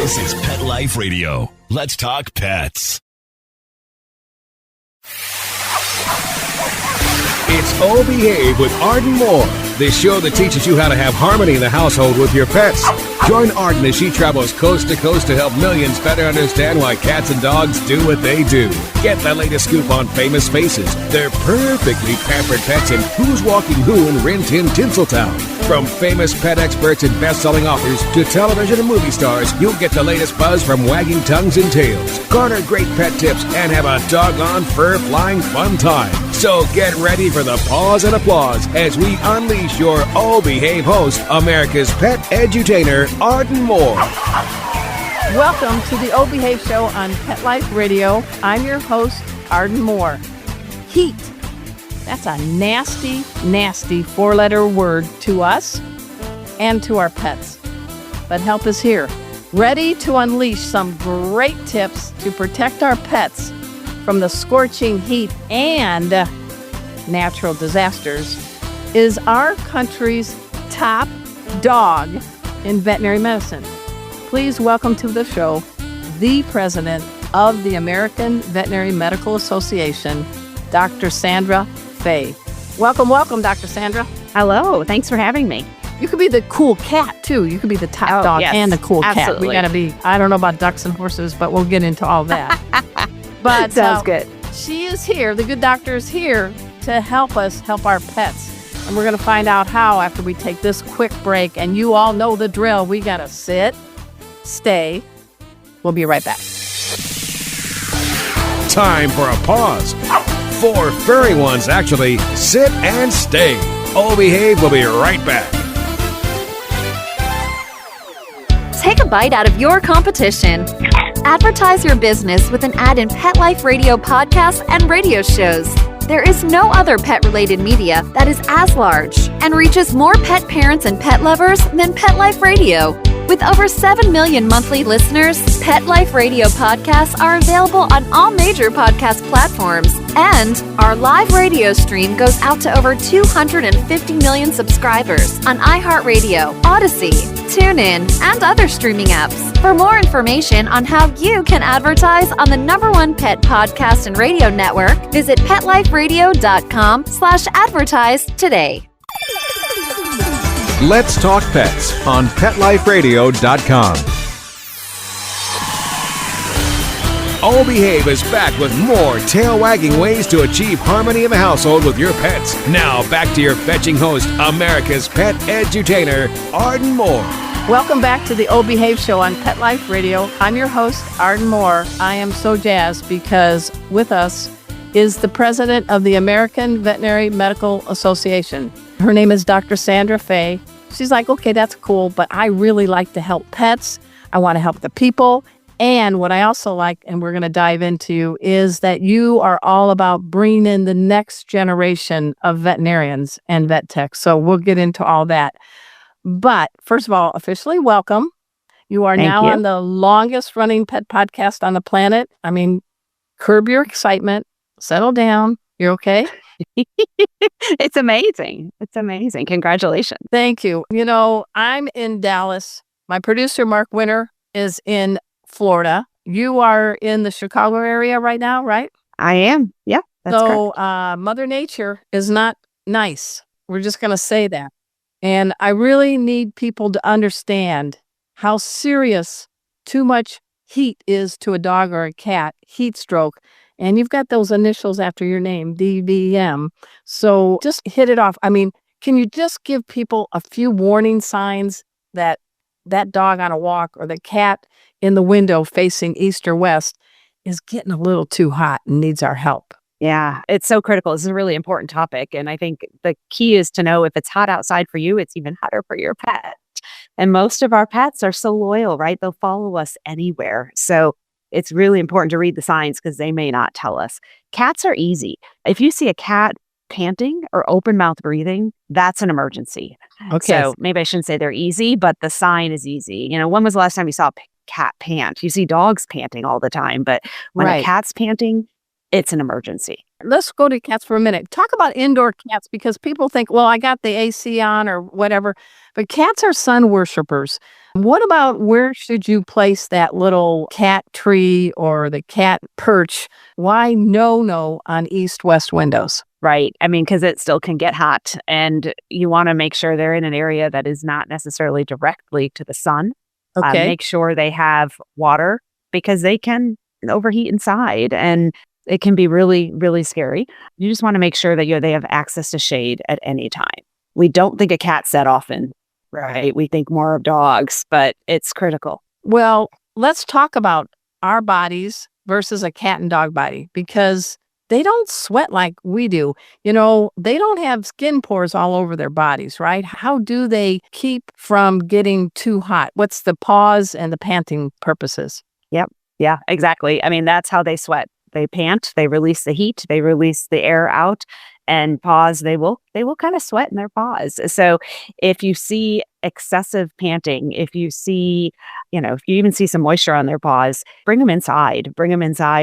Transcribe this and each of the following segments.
This is Pet Life Radio. Let's talk pets. It's Oh Behave with Arden Moore, the show that teaches you how to have harmony in the household with your pets. Join Arden as she travels coast to coast to help millions better understand why cats and dogs do what they do. Get the latest scoop on famous faces, their perfectly pampered pets, and who's walking who in Rin Tin Tinseltown. From famous pet experts and best-selling authors to television and movie stars, you'll get the latest buzz from wagging tongues and tails. Garner great pet tips and have a doggone fur-flying fun time. So get ready for the pause and applause as we unleash your Oh Behave host, America's pet edutainer, Arden Moore. Welcome to the Oh Behave Show on Pet Life Radio. I'm your host, Arden Moore. Heat. That's a nasty, nasty four-letter word to us and to our pets. But help is here. Ready to unleash some great tips to protect our pets from the scorching heat and natural disasters is our country's top dog in veterinary medicine. Please welcome to the show the president of the American Veterinary Medical Association, Dr. Sandra Faeh. Welcome, Dr. Sandra. Hello. Thanks for having me. You could be the cool cat, too. You could be the top dog and the cool absolutely. cat. We got to be, I don't know about ducks and horses, but we'll get into all that. But sounds good. She is here. The good doctor is here to help us help our pets. And we're going to find out how after we take this quick break. And you all know the drill. We got to sit, stay. We'll be right back. Time for a pause. 4 furry ones, actually. Sit and stay. Oh Behave will be right back. Take a bite out of your competition. Advertise your business with an ad in Pet Life Radio podcasts and radio shows. There is no other pet-related media that is as large and reaches more pet parents and pet lovers than Pet Life Radio. With over 7 million monthly listeners, Pet Life Radio podcasts are available on all major podcast platforms. And our live radio stream goes out to over 250 million subscribers on iHeartRadio, Odyssey, TuneIn, and other streaming apps. For more information on how you can advertise on the #1 pet podcast and radio network, visit PetLifeRadio.com/advertise today. Let's talk pets on PetLifeRadio.com. Oh Behave is back with more tail-wagging ways to achieve harmony in the household with your pets. Now back to your fetching host, America's pet edutainer, Arden Moore. Welcome back to the Oh Behave Show on Pet Life Radio. I'm your host, Arden Moore. I am so jazzed because with us is the president of the American Veterinary Medical Association. Her name is Dr. Sandra Faeh. She's like, okay, that's cool, but I really like to help pets. I want to help the people. And what I also like, and we're going to dive into, is that you are all about bringing in the next generation of veterinarians and vet techs. So we'll get into all that. But first of all, officially welcome. You are now on the longest running pet podcast on the planet. I mean, curb your excitement, settle down. You're okay? It's amazing. It's amazing. Congratulations. Thank you. You know, I'm in Dallas. My producer, Mark Winter, is in Florida. You are in the Chicago area right now, right? I am. Yeah, that's correct. Mother Nature is not nice. We're just going to say that. And I really need people to understand how serious too much heat is to a dog or a cat, heat stroke. And you've got those initials after your name, DVM. So just hit it off. I mean, can you just give people a few warning signs that that dog on a walk or the cat in the window facing east or west is getting a little too hot and needs our help? Yeah, it's so critical. This is a really important topic. And I think the key is to know if it's hot outside for you, it's even hotter for your pet. And most of our pets are so loyal, right? They'll follow us anywhere. So it's really important to read the signs because they may not tell us. Cats are easy. If you see a cat panting or open mouth breathing, that's an emergency. Okay. So maybe I shouldn't say they're easy, but the sign is easy. You know, when was the last time you saw a cat pant? You see dogs panting all the time, but when a cat's panting, it's an emergency. Let's go to cats for a minute. Talk about indoor cats because people think, well, I got the AC on or whatever, but cats are sun worshipers. What about where should you place that little cat tree or the cat perch? Why no on east-west windows? Right. I mean, because it still can get hot and you want to make sure they're in an area that is not necessarily directly to the sun. Okay. Make sure they have water because they can overheat inside and it can be really, really scary. You just want to make sure that they have access to shade at any time. We don't think of cats that often, right? We think more of dogs, but it's critical. Well, let's talk about our bodies versus a cat and dog body because they don't sweat like we do. They don't have skin pores all over their bodies, right? How do they keep from getting too hot? What's the pause and the panting purposes? Yep. Yeah, exactly. I mean, that's how they sweat. They pant, they release the heat, they release the air out, and paws, they will kind of sweat in their paws. So if you see excessive panting, if you see, if you even see some moisture on their paws, bring them inside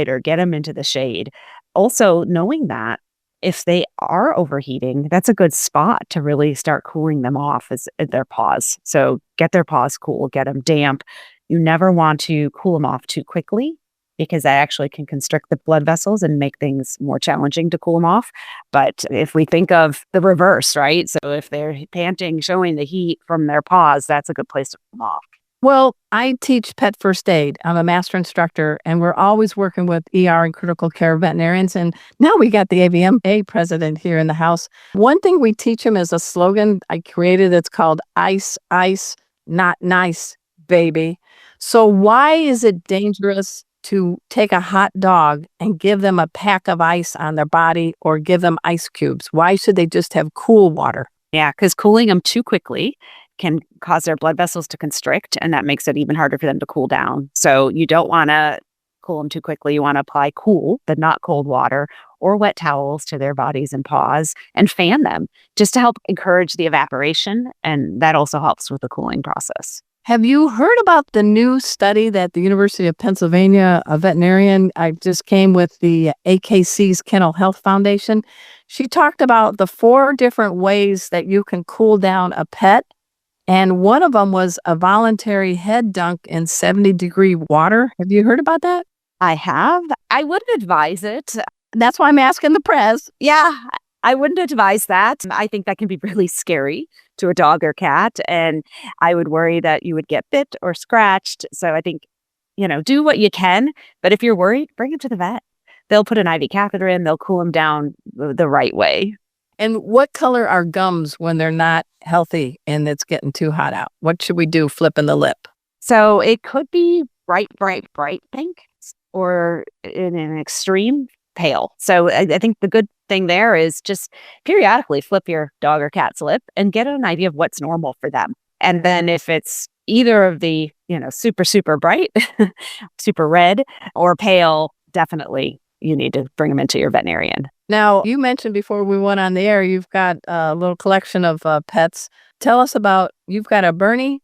or get them into the shade. Also, knowing that if they are overheating, that's a good spot to really start cooling them off is their paws. So get their paws cool, get them damp. You never want to cool them off too quickly because that actually can constrict the blood vessels and make things more challenging to cool them off. But if we think of the reverse, right? So if they're panting, showing the heat from their paws, that's a good place to cool them off. Well, I teach pet first aid. I'm a master instructor, and we're always working with ER and critical care veterinarians. And now we got the AVMA president here in the house. One thing we teach him is a slogan I created. It's called ice, not nice, baby. So why is it dangerous to take a hot dog and give them a pack of ice on their body or give them ice cubes? Why should they just have cool water? Yeah, because cooling them too quickly can cause their blood vessels to constrict, and that makes it even harder for them to cool down. So you don't want to cool them too quickly. You want to apply cool, but not cold water or wet towels to their bodies and paws and fan them just to help encourage the evaporation. And that also helps with the cooling process. Have you heard about the new study that the University of Pennsylvania, a veterinarian, I just came with the AKC's Kennel Health Foundation. She talked about the 4 different ways that you can cool down a pet. And one of them was a voluntary head dunk in 70-degree water. Have you heard about that? I have. I wouldn't advise it. That's why I'm asking the press. Yeah, I wouldn't advise that. I think that can be really scary to a dog or cat. And I would worry that you would get bit or scratched. So I think, do what you can. But if you're worried, bring it to the vet. They'll put an IV catheter in. They'll cool them down the right way. And what color are gums when they're not healthy and it's getting too hot out? What should we do flipping the lip? So it could be bright pink or in an extreme pale. So I think the good thing there is just periodically flip your dog or cat's lip and get an idea of what's normal for them. And then if it's either of the, super bright, super red or pale, definitely you need to bring them into your veterinarian. Now, you mentioned before we went on the air, you've got a little collection of pets. Tell us about, you've got a Bernese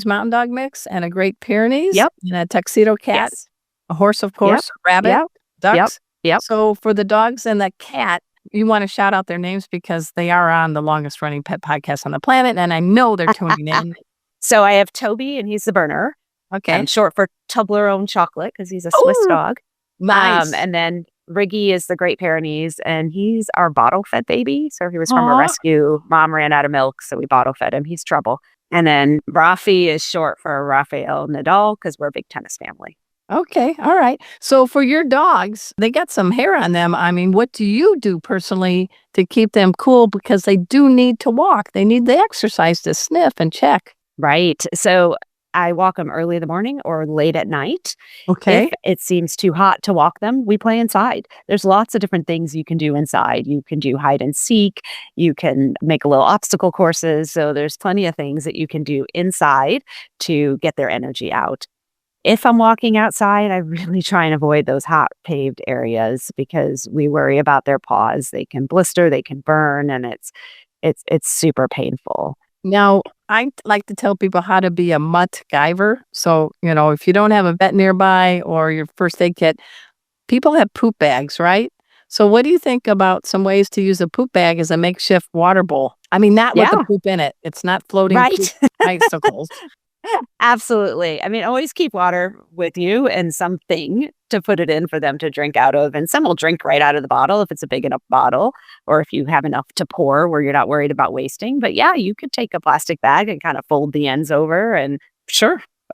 Mountain Dog mix and a Great Pyrenees. Yep. And a tuxedo cat, Yes. a horse, of course, a rabbit, Yep. ducks. Yep. So for the dogs and the cat, you want to shout out their names because they are on the longest running pet podcast on the planet. And I know they're tuning in. So I have Toby and he's the burner. Okay. Short for Toblerone Chocolate because he's a Swiss dog. Nice. And then Riggy is the Great Pyrenees, and he's our bottle-fed baby. So he was from a rescue. Mom ran out of milk, so we bottle-fed him. He's trouble. And then Rafi is short for Rafael Nadal because we're a big tennis family. Okay. All right. So for your dogs, they got some hair on them. I mean, what do you do personally to keep them cool? Because they do need to walk. They need the exercise to sniff and check. Right. So I walk them early in the morning or late at night. Okay. If it seems too hot to walk them, we play inside. There's lots of different things you can do inside. You can do hide and seek. You can make little obstacle courses. So there's plenty of things that you can do inside to get their energy out. If I'm walking outside, I really try and avoid those hot paved areas because we worry about their paws. They can blister, they can burn, and it's super painful. Now, I like to tell people how to be a mutt-giver. So, if you don't have a vet nearby or your first aid kit, people have poop bags, right? So what do you think about some ways to use a poop bag as a makeshift water bowl? I mean, not with the poop in it. It's not floating poop icicles. Absolutely. I mean, always keep water with you and something to put it in for them to drink out of. And some will drink right out of the bottle if it's a big enough bottle, or if you have enough to pour where you're not worried about wasting. But yeah, you could take a plastic bag and kind of fold the ends over and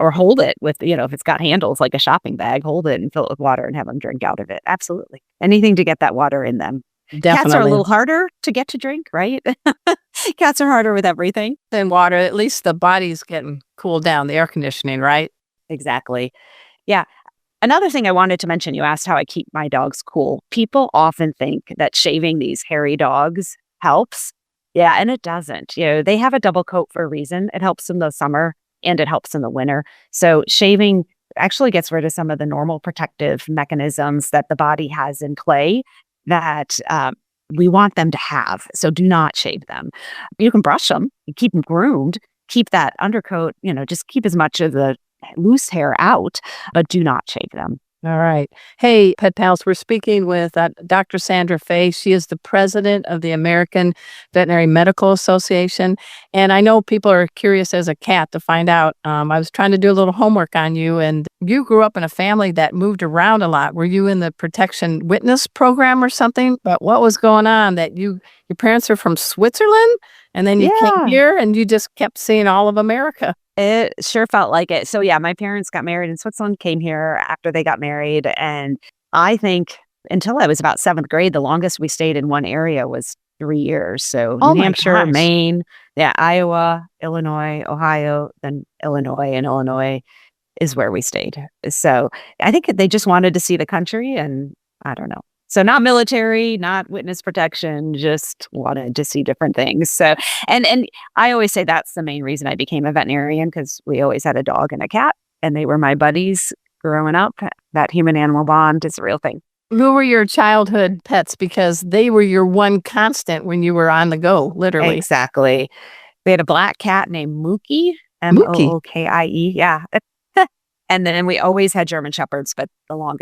or hold it with, if it's got handles like a shopping bag, hold it and fill it with water and have them drink out of it. Absolutely. Anything to get that water in them. Definitely. Cats are a little harder to get to drink, right? Cats are harder with everything. Than water, at least the body's getting cooled down, the air conditioning, right? Exactly. Yeah. Another thing I wanted to mention, you asked how I keep my dogs cool. People often think that shaving these hairy dogs helps. Yeah, and it doesn't. They have a double coat for a reason. It helps in the summer and it helps in the winter. So shaving actually gets rid of some of the normal protective mechanisms that the body has in play that we want them to have. So do not shave them. You can brush them, you keep them groomed, keep that undercoat, just keep as much of the loose hair out, but do not shave them. All right. Hey, Pet Pals, we're speaking with Dr. Sandra Faeh. She is the president of the American Veterinary Medical Association. And I know people are curious as a cat to find out. I was trying to do a little homework on you, and you grew up in a family that moved around a lot. Were you in the protection witness program or something? But what was going on that your parents are from Switzerland, and then you came here and you just kept seeing all of America? It sure felt like it. So yeah, my parents got married in Switzerland, came here after they got married. And I think until I was about 7th grade, the longest we stayed in one area was 3 years. So New Hampshire, Maine, Iowa, Illinois, Ohio, then Illinois, and Illinois is where we stayed. So I think they just wanted to see the country, and I don't know. So not military, not witness protection, just wanted to see different things. So, and I always say that's the main reason I became a veterinarian, because we always had a dog and a cat, and they were my buddies growing up. That human-animal bond is a real thing. Who were your childhood pets? Because they were your one constant when you were on the go, literally. Exactly. We had a black cat named Mookie, Mookie. Yeah. And then we always had German Shepherds, but the one,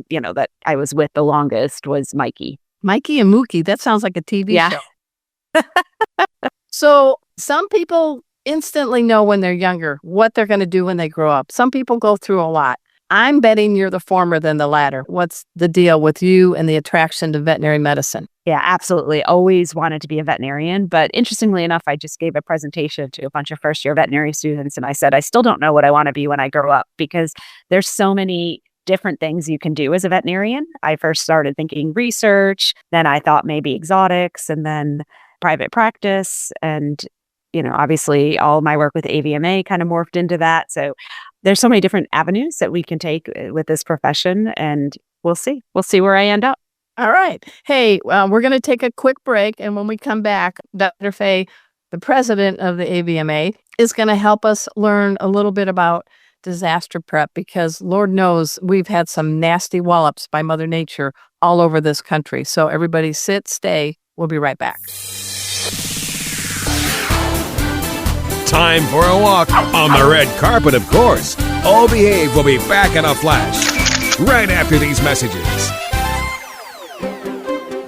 that I was with the longest was Mikey. Mikey and Mookie, that sounds like a TV show. So some people instantly know when they're younger what they're going to do when they grow up. Some people go through a lot. I'm betting you're the former than the latter. What's the deal with you and the attraction to veterinary medicine? Yeah, absolutely. Always wanted to be a veterinarian. But interestingly enough, I just gave a presentation to a bunch of first-year veterinary students. And I said, I still don't know what I want to be when I grow up, because there's so many different things you can do as a veterinarian. I first started thinking research. Then I thought maybe exotics, and then private practice. And, obviously all my work with AVMA kind of morphed into that. So there's so many different avenues that we can take with this profession, and we'll see. We'll see where I end up. All right. Hey, we're going to take a quick break. And when we come back, Dr. Faeh, the president of the AVMA, is going to help us learn a little bit about disaster prep, because Lord knows we've had some nasty wallops by Mother Nature all over this country. So everybody sit, stay. We'll be right back. Time for a walk on the red carpet, of course. All Behave will be back in a flash right after these messages.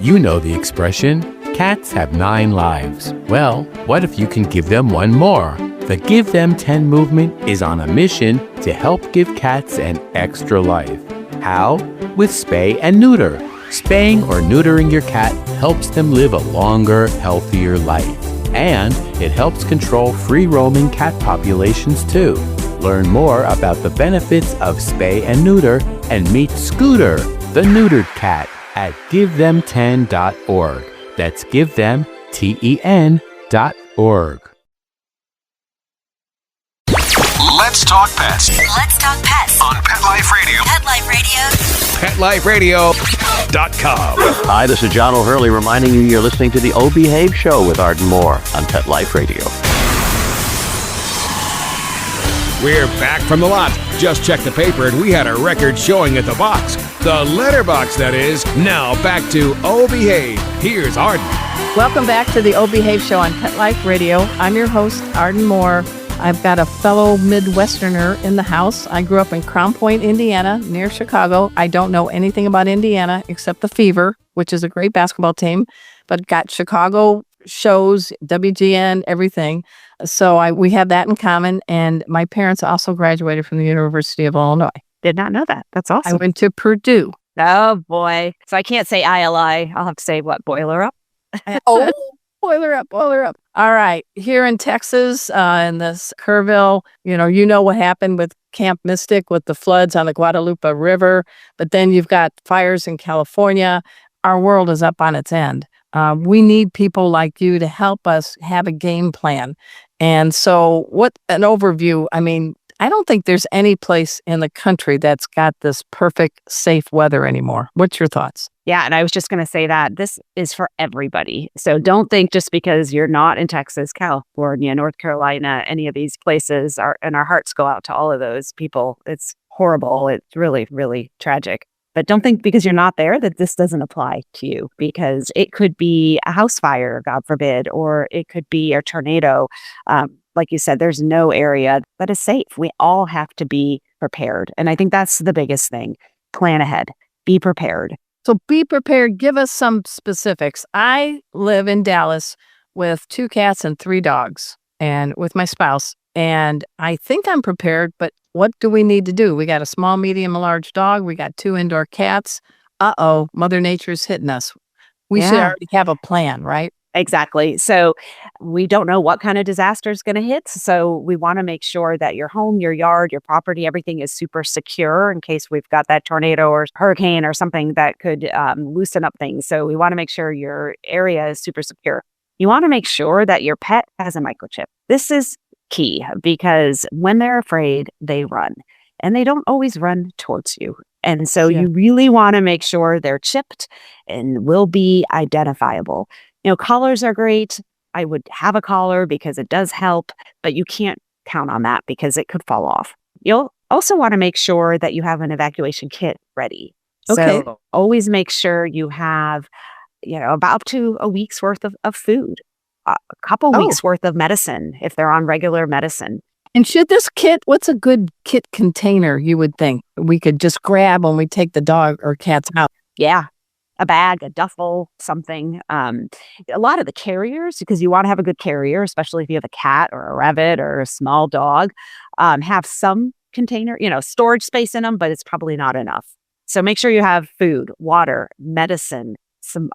You know the expression, cats have 9 lives. Well, what if you can give them one more? The Give Them 10 movement is on a mission to help give cats an extra life. How? With spay and neuter. Spaying or neutering your cat helps them live a longer, healthier life. And it helps control free-roaming cat populations too. Learn more about the benefits of spay and neuter and meet Scooter, the neutered cat, at GiveThem10.org. That's GiveThem10.org. Let's talk pets. Let's talk pets On Pet Life Radio. Pet Life Radio. PetLifeRadio.com. Hi, this is John O'Hurley reminding you you're listening to the O Behave Show with Arden Moore on Pet Life Radio. We're back from the lot. Just checked the paper and we had a record showing at the box. The letterbox, that is. Now back to O Behave. Here's Arden. Welcome back to the O Behave Show on Pet Life Radio. I'm your host, Arden Moore. I've got a fellow Midwesterner in the house. I grew up in Crown Point, Indiana, near Chicago. I don't know anything about Indiana except the Fever, which is a great basketball team, but got Chicago shows, WGN, everything. So we have that in common. And my parents also graduated from the University of Illinois. Did not know that. That's awesome. I went to Purdue. Oh, boy. So I can't say ILI. I'll have to say what? Boiler up? Oh, boiler up, boiler up. All right. Here in Texas, in this Kerrville, you know what happened with Camp Mystic with the floods on the Guadalupe River. But then you've got fires in California. Our world is up on its end. We need people like you to help us have a game plan. And so what an overview. I mean, I don't think there's any place in the country that's got this perfect, safe weather anymore. What's your thoughts? Yeah, and I was just going to say that this is for everybody. So don't think just because you're not in Texas, California, North Carolina, any of these places, and our hearts go out to all of those people. It's horrible. It's really, really tragic. But don't think because you're not there that this doesn't apply to you, because it could be a house fire, God forbid, or it could be a tornado. Like you said, there's no area that is safe. We all have to be prepared. And I think that's the biggest thing. Plan ahead. Be prepared. So be prepared. Give us some specifics. I live in Dallas with 2 cats and 3 dogs and with my spouse. And I think I'm prepared, but what do we need to do? We got a small, medium, and large dog. We got 2 indoor cats. Uh-oh, Mother Nature's hitting us. We should already have a plan, right? Exactly. So we don't know what kind of disaster is going to hit. So we want to make sure that your home, your yard, your property, everything is super secure in case we've got that tornado or hurricane or something that could loosen up things. So we want to make sure your area is super secure. You want to make sure that your pet has a microchip. This is key because when they're afraid, they run, and they don't always run towards you. And so you really want to make sure they're chipped and will be identifiable. Collars are great. I would have a collar because it does help, but you can't count on that because it could fall off. You'll also want to make sure that you have an evacuation kit ready. Okay. So always make sure you have, about up to a week's worth of food, a couple weeks worth of medicine if they're on regular medicine. And should this kit, what's a good kit container you would think we could just grab when we take the dog or cats out? Yeah. A bag, a duffel, something. A lot of the carriers, because you want to have a good carrier, especially if you have a cat or a rabbit or a small dog, have some container, storage space in them, but it's probably not enough. So make sure you have food, water, medicine,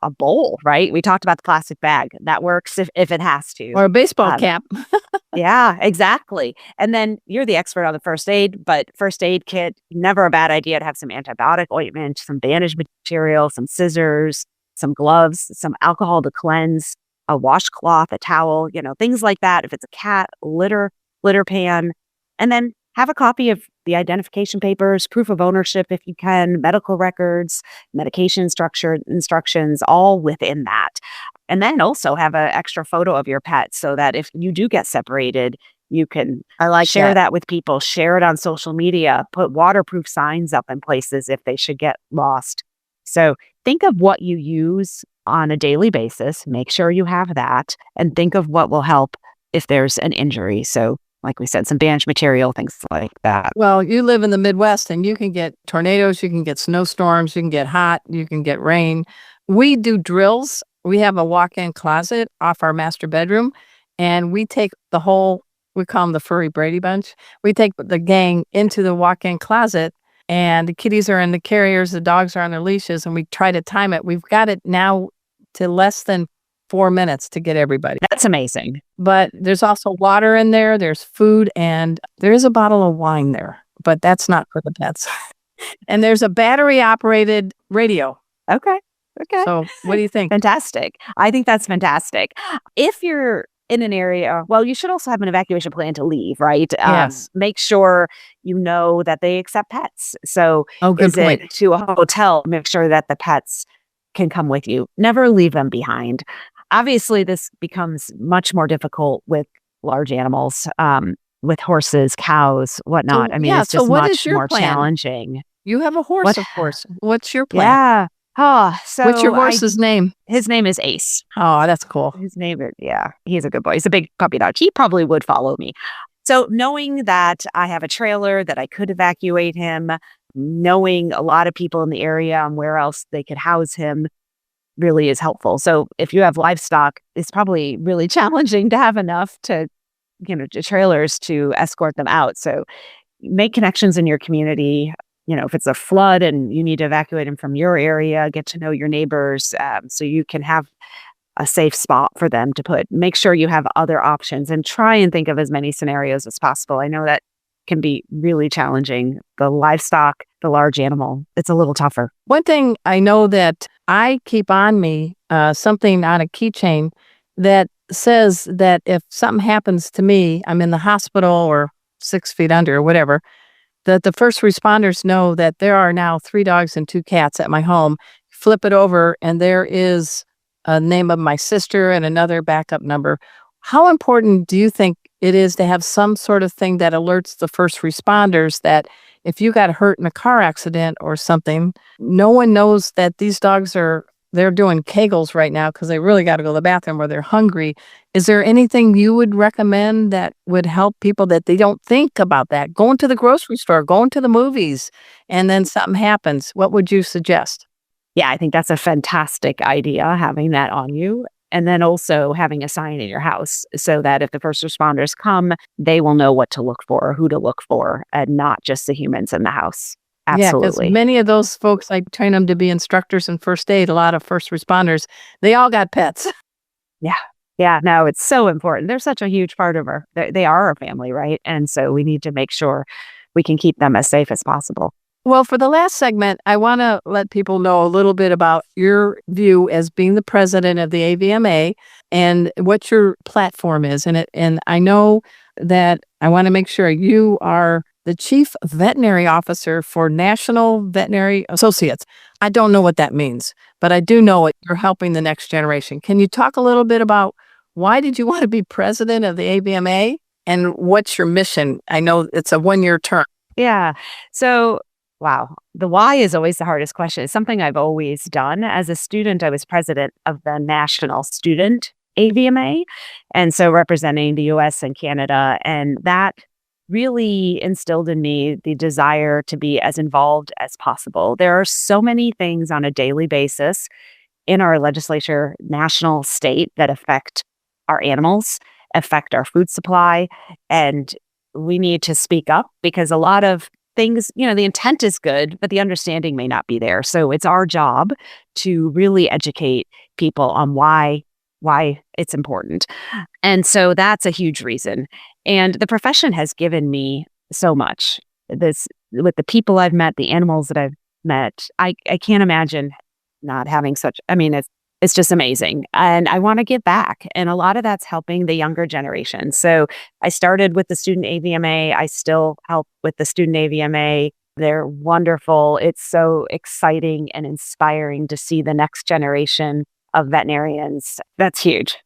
a bowl, right? We talked about the plastic bag. That works if it has to. Or a baseball cap. Yeah, exactly. And then you're the expert on the first aid, but first aid kit, never a bad idea to have some antibiotic ointment, some bandage material, some scissors, some gloves, some alcohol to cleanse, a washcloth, a towel, things like that. If it's a cat, litter pan, and then have a copy of the identification papers, proof of ownership if you can, medical records, medication instructions, all within that. And then also have an extra photo of your pet so that if you do get separated, you can share that with people, share it on social media, put waterproof signs up in places if they should get lost. So think of what you use on a daily basis, make sure you have that, and think of what will help if there's an injury. So like we said, some bandage material, things like that. Well, you live in the Midwest and you can get tornadoes, you can get snowstorms, you can get hot, you can get rain. We do drills. We have a walk-in closet off our master bedroom, and we take we call them the furry Brady Bunch. We take the gang into the walk-in closet, and the kitties are in the carriers, the dogs are on their leashes, and we try to time it. We've got it now to less than 4 minutes to get everybody. That's amazing. But there's also water in there, there's food, and there is a bottle of wine there, but that's not for the pets. And there's a battery-operated radio. Okay. So what do you think? Fantastic. I think that's fantastic. If you're in an area, well, you should also have an evacuation plan to leave, right? Yes. Make sure you know that they accept pets. So good point. It to a hotel, make sure that the pets can come with you. Never leave them behind. Obviously, this becomes much more difficult with large animals, with horses, cows, whatnot. So, I mean, it's just much more plan? Challenging. You have a horse, of course. What's your plan? Yeah. So what's your horse's name? His name is Ace. Oh, that's cool. His name is, he's a good boy. He's a big puppy dog. He probably would follow me. So knowing that I have a trailer, that I could evacuate him, knowing a lot of people in the area and where else they could house him really is helpful. So if you have livestock, it's probably really challenging to have enough to trailers to escort them out. So make connections in your community. If it's a flood and you need to evacuate them from your area, get to know your neighbors so you can have a safe spot for them to put. Make sure you have other options and try and think of as many scenarios as possible. I know that can be really challenging. The livestock, the large animal, it's a little tougher. One thing I know that I keep on me, something on a keychain that says that if something happens to me, I'm in the hospital or 6 feet under or whatever, that the first responders know that there are now 3 dogs and 2 cats at my home. Flip it over and there is a name of my sister and another backup number. How important do you think it is to have some sort of thing that alerts the first responders that if you got hurt in a car accident or something, no one knows that these dogs they're doing Kegels right now because they really got to go to the bathroom or they're hungry. Is there anything you would recommend that would help people that they don't think about that? Going to the grocery store, going to the movies, and then something happens. What would you suggest? Yeah, I think that's a fantastic idea, having that on you. And then also having a sign in your house so that if the first responders come, they will know what to look for, who to look for, and not just the humans in the house. Absolutely. Yeah, because many of those folks, I train them to be instructors in first aid. A lot of first responders, they all got pets. Yeah, no, it's so important. They're such a huge part of they are our family, right? And so we need to make sure we can keep them as safe as possible. Well, for the last segment, I want to let people know a little bit about your view as being the president of the AVMA and what your platform is in it. And I know that I want to make sure you are the chief veterinary officer for National Veterinary Associates. I don't know what that means, but I do know it. You're helping the next generation. Can you talk a little bit about why did you want to be president of the AVMA and what's your mission? I know it's a 1-year term. Yeah. So wow. The why is always the hardest question. It's something I've always done. As a student, I was president of the National Student AVMA, and so representing the US and Canada. And that really instilled in me the desire to be as involved as possible. There are so many things on a daily basis in our legislature, national, state, that affect our animals, affect our food supply, and we need to speak up because a lot of things, the intent is good, but the understanding may not be there. So it's our job to really educate people on why it's important. And so that's a huge reason. And the profession has given me so much. This, with the people I've met, the animals that I've met, I can't imagine not having such, it's just amazing. And I want to give back. And a lot of that's helping the younger generation. So I started with the student AVMA. I still help with the student AVMA. They're wonderful. It's so exciting and inspiring to see the next generation of veterinarians. That's huge.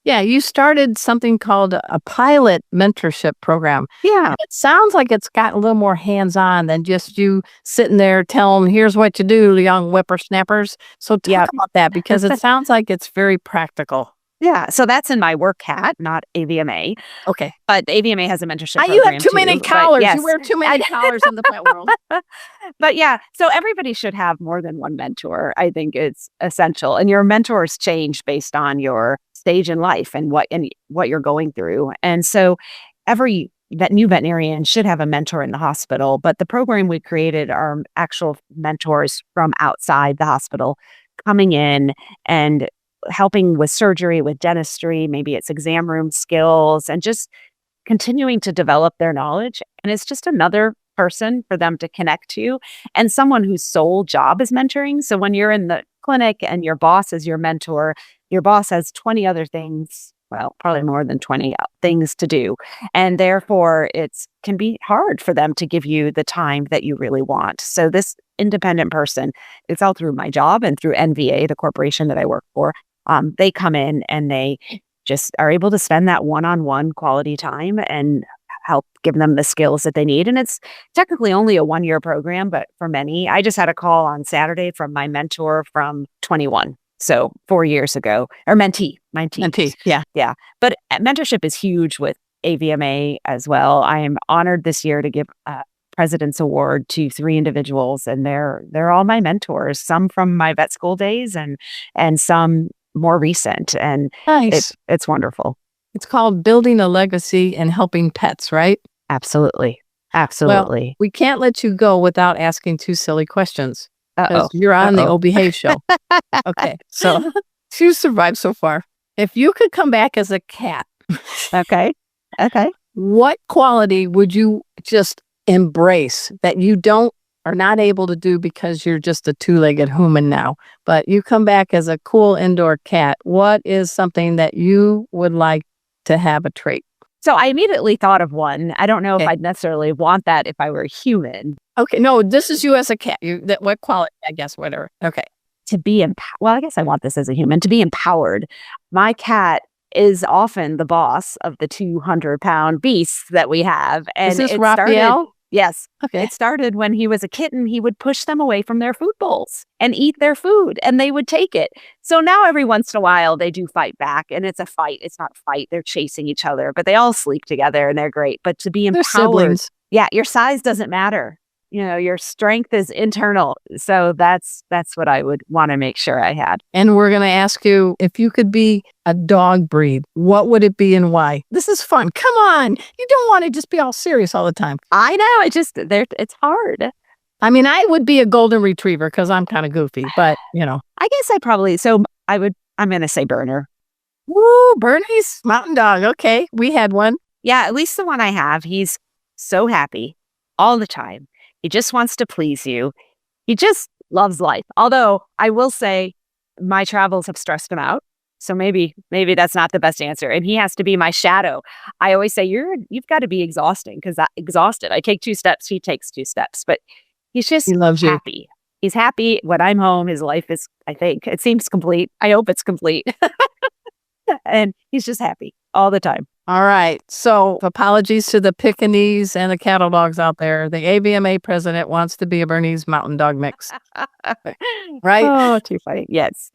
Yeah, you started something called a pilot mentorship program. Yeah. It sounds like it's got a little more hands-on than just you sitting there telling them, here's what you do, young whippersnappers. So talk about that because it sounds like it's very practical. Yeah, so that's in my work hat, not AVMA. Okay. But AVMA has a mentorship program You have too many collars. Yes. You wear too many collars in the pet world. But yeah, so everybody should have more than one mentor. I think it's essential. And your mentors change based on your stage in life and what you're going through. And so every new veterinarian should have a mentor in the hospital. But the program we created are actual mentors from outside the hospital coming in and helping with surgery, with dentistry, maybe it's exam room skills, and just continuing to develop their knowledge. And it's just another person for them to connect to and someone whose sole job is mentoring. So when you're in the clinic and your boss is your mentor, your boss has 20 other things, well, probably more than 20 things to do. And therefore, it can be hard for them to give you the time that you really want. So this independent person, it's all through my job and through NVA, the corporation that I work for. They come in and they just are able to spend that one-on-one quality time and help give them the skills that they need. And it's technically only a 1-year program, but for many, I just had a call on Saturday from my mentor from 21. So 4 years ago, or mentee. Yeah. Yeah. But mentorship is huge with AVMA as well. I am honored this year to give a President's Award to 3 individuals, and they're all my mentors, some from my vet school days and some more recent. And Nice. it's wonderful. It's called Building a Legacy and Helping Pets, right? Absolutely. Well, Absolutely. we can't let you go without asking 2 silly questions Uh-oh. because you're on the Uh-oh. O Behave show. Okay, so you survived so far. If you could come back as a cat, Okay. Okay. what quality would you just embrace that you are not able to do because you're just a 2-legged human now, but you come back as a cool indoor cat? What is something that you would like to have a trait? So I immediately thought of one. I don't know if Okay. I'd necessarily want that if I were human. Okay, no, this is you as a cat. What quality? I guess whatever. Okay. To be well, I guess I want this as a human, to be empowered. My cat is often the boss of the 200-pound beasts that we have. And Is this it Raphael? started, yes. Okay. It started when he was a kitten. He would push them away from their food bowls and eat their food, and they would take it. So now every once in a while they do fight back, and it's a fight. It's not a fight. They're chasing each other, but they all sleep together and they're great. But to be They're empowered, siblings. yeah, your size doesn't matter. Your strength is internal. So that's what I would want to make sure I had. And we're going to ask you, if you could be a dog breed, what would it be and why? This is fun. Come on. You don't want to just be all serious all the time. I know. It's hard. I mean, I would be a golden retriever because I'm kind of goofy, but I guess I'm going to say Burner. Woo, Bernie's mountain dog. Okay. We had one. Yeah, at least the one I have. He's so happy all the time. He just wants to please you. He just loves life. Although I will say my travels have stressed him out. So maybe that's not the best answer. And he has to be my shadow. I always say you've got to be exhausting because exhausted. I take 2 steps, he takes 2 steps, but he's just He loves you. happy. He's happy when I'm home. His life is, I think, it seems complete. I hope it's complete. And he's just happy all the time. All right. So apologies to the Pekingese and the cattle dogs out there. The AVMA president wants to be a Bernese mountain dog mix. Right? Oh, too funny. Yes.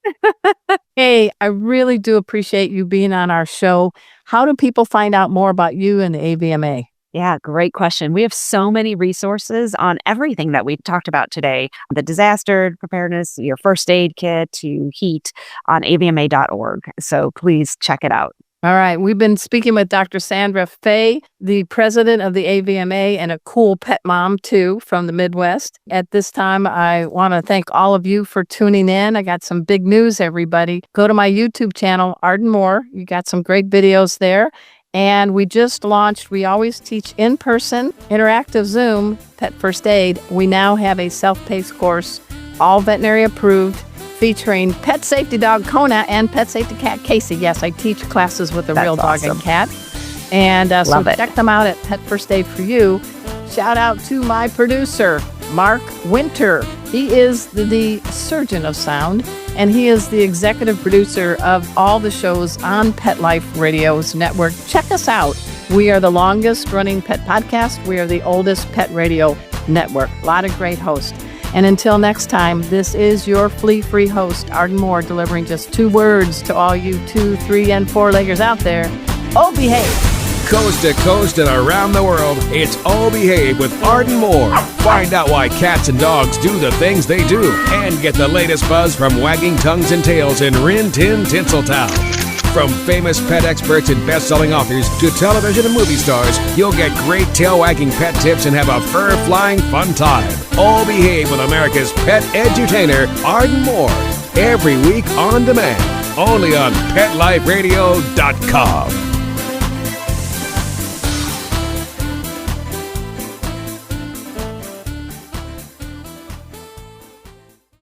Hey, I really do appreciate you being on our show. How do people find out more about you and the AVMA? Yeah, great question. We have so many resources on everything that we talked about today. The disaster preparedness, your first aid kit to heat on avma.org. So please check it out. All right. We've been speaking with Dr. Sandra Faeh, the president of the AVMA and a cool pet mom, too, from the Midwest. At this time, I want to thank all of you for tuning in. I got some big news, everybody. Go to my YouTube channel, Arden Moore. You got some great videos there. And we just launched, we always teach in-person, interactive Zoom, Pet First Aid. We now have a self-paced course, all veterinary approved, featuring pet safety dog Kona and pet safety cat Casey. Yes, I teach classes with a That's real dog awesome. and cat. And so Love it. check them out at Pet First Aid for You. Shout out to my producer, Mark Winter. He is the surgeon of sound, and he is the executive producer of all the shows on Pet Life Radio's network. Check us out. We are the longest running pet podcast. We are the oldest pet radio network. A lot of great hosts. And until next time, this is your flea-free host, Arden Moore, delivering just 2 words to all you 2, 3, and 4-leggers out there. Oh, behave. Coast to coast and around the world, it's All Behave with Arden Moore. Find out why cats and dogs do the things they do and get the latest buzz from wagging tongues and tails in Rin Tin Tinseltown. From famous pet experts and best-selling authors to television and movie stars, you'll get great tail-wagging pet tips and have a fur-flying fun time. All Behave with America's pet edutainer, Arden Moore. Every week on demand, only on PetLifeRadio.com.